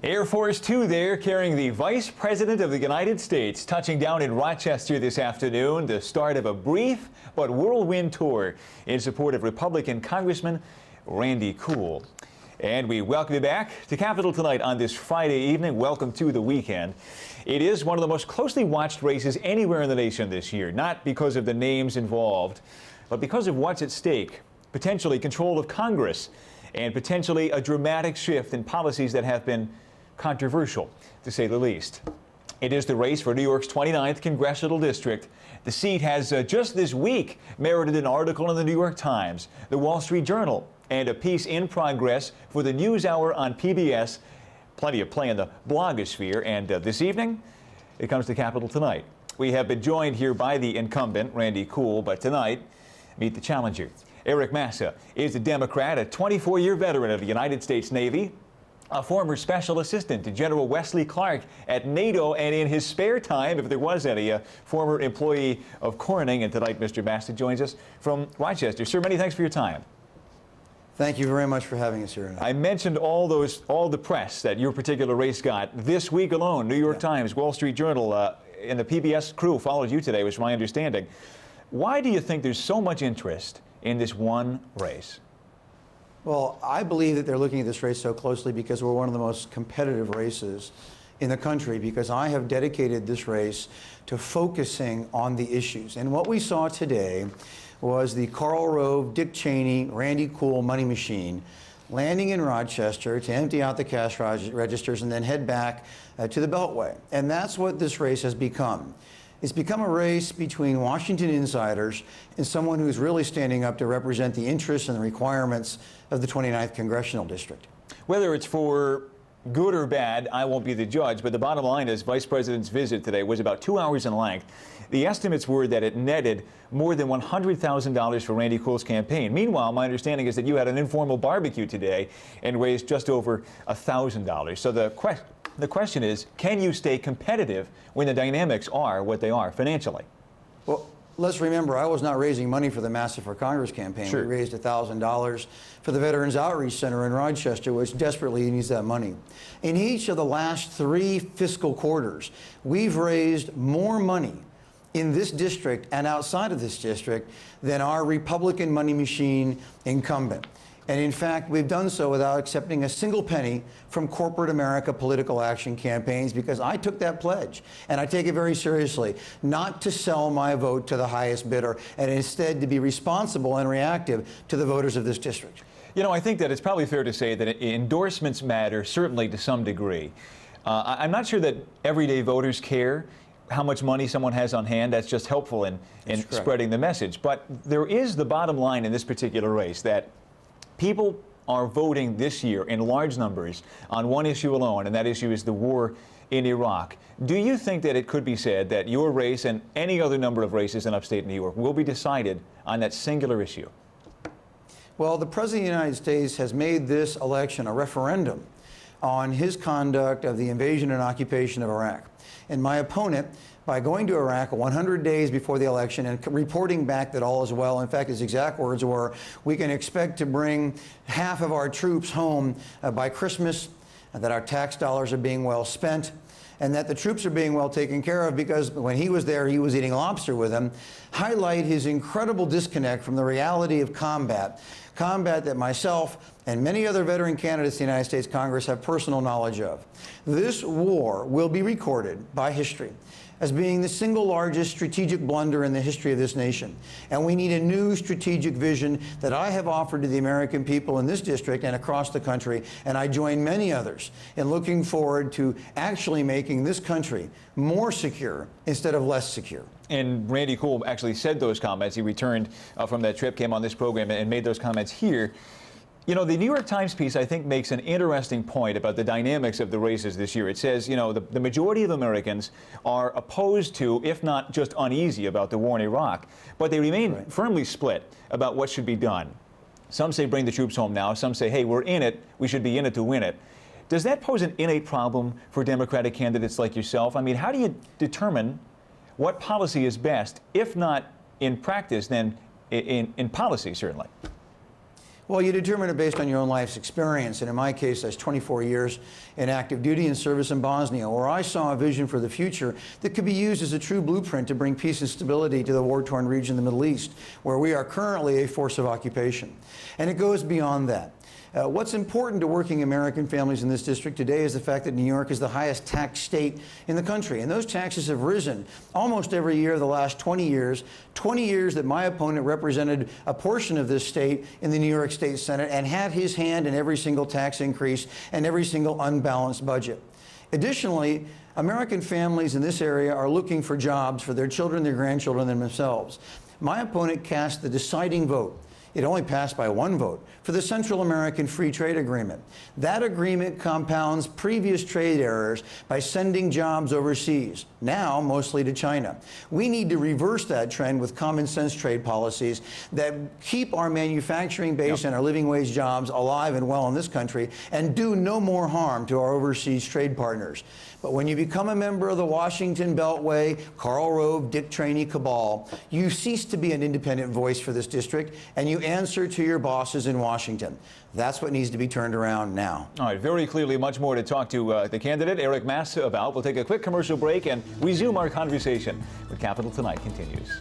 Air Force Two there carrying the Vice President of the United States, touching down in Rochester this afternoon, the start of a brief but whirlwind tour in support of Republican Congressman Randy Cool. And we welcome you back to Capitol tonight on this Friday evening. Welcome to the weekend. It is one of the most closely watched races anywhere in the nation this year, not because of the names involved, but because of what's at stake, potentially control of Congress and potentially a dramatic shift in policies that have been controversial, to say the least. It is the race for New York's 29th Congressional District. The seat has just this week merited an article in the New York Times, the Wall Street Journal, and a piece in progress for the NewsHour on PBS. Plenty of play in the blogosphere, and this evening, it comes to Capitol tonight. We have been joined here by the incumbent, Randy Cool, but tonight, meet the challenger. Eric Massa is a Democrat, a 24-year veteran of the United States Navy, a former special assistant to General Wesley Clark at NATO, and in his spare time, if there was any, a former employee of Corning. And tonight, Mr. Massa joins us from Rochester. Sir, many thanks for your time. Thank you very much for having us here tonight. I mentioned all the press that your particular race got this week alone. New York Times, Wall Street Journal, and the PBS crew followed you today, was my understanding. Why do you think there's so much interest in this one race? Well, I believe that they're looking at this race so closely because we're one of the most competitive races in the country, because I have dedicated this race to focusing on the issues. And what we saw today was the Karl Rove, Dick Cheney, Randy Cool money machine landing in Rochester to empty out the cash registers and then head back to the Beltway. And that's what this race has become. It's become a race between Washington insiders and someone who's really standing up to represent the interests and the requirements of the 29th Congressional District. Whether it's for good or bad, I won't be the judge, but the bottom line is Vice President's visit today was about 2 hours in length. The estimates were that it netted more than $100,000 for Randy Cool's campaign. Meanwhile, my understanding is that you had an informal barbecue today and raised just over $1,000. So the question is, can you stay competitive when the dynamics are what they are financially? Well, let's remember, I was not raising money for the Massa for Congress campaign. Sure. We raised $1,000 for the Veterans Outreach Center in Rochester, which desperately needs that money. In each of the last 3 fiscal quarters, we've raised more money in this district and outside of this district than our Republican money machine incumbent. And in fact, we've done so without accepting a single penny from corporate America political action campaigns, because I took that pledge, and I take it very seriously, not to sell my vote to the highest bidder, and instead to be responsible and reactive to the voters of this district. You know, I think that it's probably fair to say that endorsements matter, certainly to some degree. I'm not sure that everyday voters care how much money someone has on hand. That's just helpful in spreading the message. But there is the bottom line in this particular race, that people are voting this year in large numbers on one issue alone, and that issue is the war in Iraq. Do you think that it could be said that your race and any other number of races in upstate New York will be decided on that singular issue? Well, the President of the United States has made this election a referendum on his conduct of the invasion and occupation of Iraq. And my opponent, by going to Iraq 100 days before the election and reporting back that all is well, in fact, his exact words were, we can expect to bring half of our troops home by Christmas, that our tax dollars are being well spent, and that the troops are being well taken care of, because when he was there, he was eating lobster with them, highlight his incredible disconnect from the reality of combat that myself and many other veteran candidates in the United States Congress have personal knowledge of. This war will be recorded by history as being the single largest strategic blunder in the history of this nation. And we need a new strategic vision that I have offered to the American people in this district and across the country, and I join many others in looking forward to actually making this country more secure instead of less secure. And Randy Cool actually said those comments. He returned from that trip, came on this program, and made those comments here. You know, the New York Times piece, I think, makes an interesting point about the dynamics of the races this year. It says, you know, the majority of Americans are opposed to, if not just uneasy about the war in Iraq, but they remain firmly split about what should be done. Some say bring the troops home now. Some say, hey, we're in it. We should be in it to win it. Does that pose an innate problem for Democratic candidates like yourself? I mean, how do you determine what policy is best, if not in practice, then in policy, certainly? Well, you determine it based on your own life's experience, and in my case, that's 24 years in active duty and service in Bosnia, where I saw a vision for the future that could be used as a true blueprint to bring peace and stability to the war-torn region of the Middle East, where we are currently a force of occupation. And it goes beyond that. What's important to working American families in this district today is the fact that New York is the highest tax state in the country, and those taxes have risen almost every year of the last 20 years that my opponent represented a portion of this state in the New York State Senate and had his hand in every single tax increase and every single unbalanced budget. Additionally, American families in this area are looking for jobs for their children, their grandchildren, and themselves. My opponent cast the deciding vote. It only passed by one vote for the Central American Free Trade Agreement. That agreement compounds previous trade errors by sending jobs overseas, now mostly to China. We need to reverse that trend with common sense trade policies that keep our manufacturing base and our living wage jobs alive and well in this country and do no more harm to our overseas trade partners. But when you become a member of the Washington Beltway, Karl Rove, Dick Cheney cabal, you cease to be an independent voice for this district, and you answer to your bosses in Washington. That's what needs to be turned around now. All right, very clearly much more to talk to the candidate, Eric Massa, about. We'll take a quick commercial break and resume our conversation. But Capital Tonight continues.